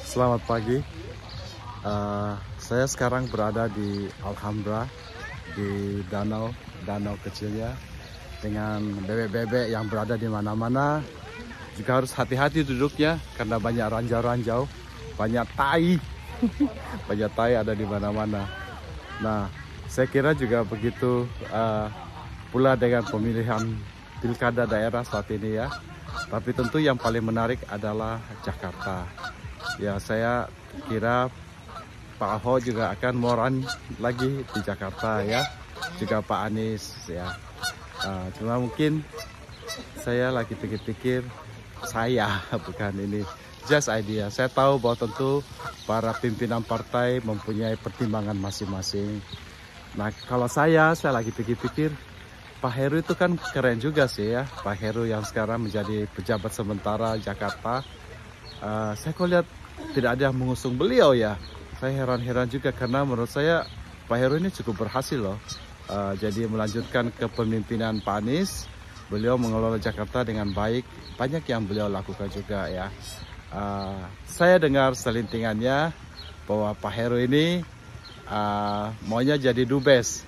Selamat pagi. Saya sekarang berada di Alhambra, di danau kecilnya, dengan bebek-bebek yang berada di mana-mana. Juga harus hati-hati duduknya karena banyak ranjau-ranjau, banyak tai, banyak tai ada di mana-mana. Nah, saya kira juga begitu pula dengan pemilihan pilkada daerah saat ini ya. Tapi tentu yang paling menarik adalah Jakarta. Ya, saya kira Pak Ahok juga akan mau run lagi di Jakarta ya, juga Pak Anies ya. Cuma mungkin saya lagi pikir-pikir, saya bukan ini, just idea. Saya tahu bahwa tentu para pimpinan partai mempunyai pertimbangan masing-masing. Nah, kalau saya lagi pikir-pikir, Pak Heru itu kan keren juga sih ya. Pak Heru yang sekarang menjadi pejabat sementara Jakarta. Saya kok lihat tidak ada yang mengusung beliau ya. Saya heran-heran juga karena menurut saya Pak Heru ini cukup berhasil loh. Jadi melanjutkan kepemimpinan Pak Anies, beliau mengelola Jakarta dengan baik. Banyak yang beliau lakukan juga ya. Saya dengar selintingannya bahwa Pak Heru ini maunya jadi dubes.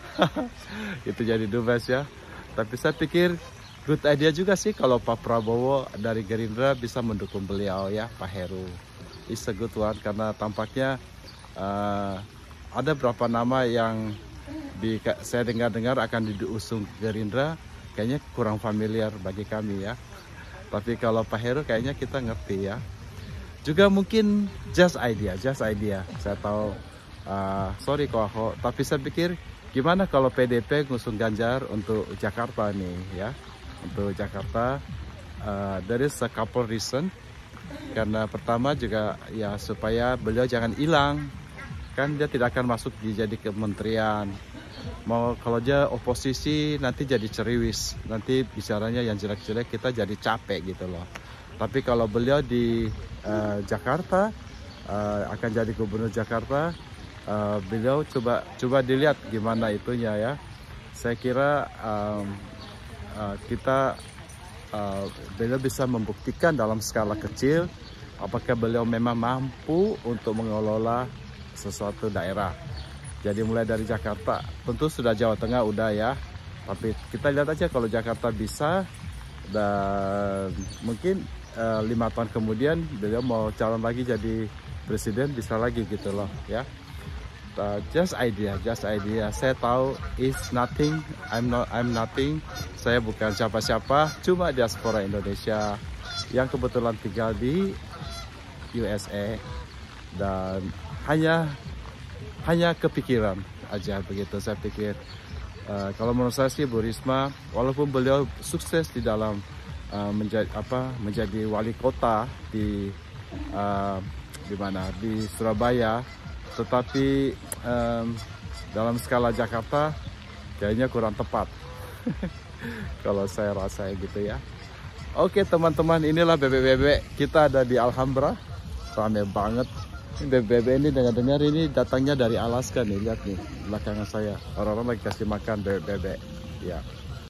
Itu jadi dubes ya. Tapi saya pikir good idea juga sih kalau Pak Prabowo dari Gerindra bisa mendukung beliau ya, Pak Heru. It's a good one karena tampaknya ada beberapa nama yang saya dengar-dengar akan diusung Gerindra, kayaknya kurang familiar bagi kami ya. Tapi kalau Pak Heru kayaknya kita ngerti ya. Juga mungkin just idea. Saya tahu, sorry kok Ahok, tapi saya pikir gimana kalau PDP ngusung Ganjar untuk Jakarta nih ya. Untuk Jakarta, there is a couple reason. Karena pertama juga ya supaya beliau jangan hilang. Kan dia tidak akan masuk jadi kementerian. Mau kalau dia oposisi nanti jadi ceriwis. Nanti bicaranya yang jelek-jelek kita jadi capek gitu loh. Tapi kalau beliau di Jakarta, akan jadi gubernur Jakarta, beliau coba dilihat gimana itunya ya. Saya kira beliau bisa membuktikan dalam skala kecil apakah beliau memang mampu untuk mengelola sesuatu daerah. Jadi mulai dari Jakarta, tentu sudah Jawa Tengah udah ya. Tapi kita lihat aja kalau Jakarta bisa, dan mungkin 5 tahun kemudian beliau mau calon lagi jadi presiden, bisa lagi gitu loh ya. Just idea. Saya tahu it's nothing, I'm nothing. Saya bukan siapa-siapa, cuma diaspora Indonesia yang kebetulan tinggal di USA dan hanya kepikiran aja begitu. Saya pikir kalau menurut saya sih Bu Risma, walaupun beliau sukses di dalam menjadi wali kota di Surabaya, tetapi dalam skala Jakarta kayaknya kurang tepat. Kalau saya rasa gitu ya. Oke teman-teman, inilah bebek-bebek kita ada di Alhambra, ramai banget. Bebek-bebek ini dengar-dengar ini datangnya dari Alaska nih, lihat nih belakangan saya, orang-orang lagi kasih makan bebek-bebek ya.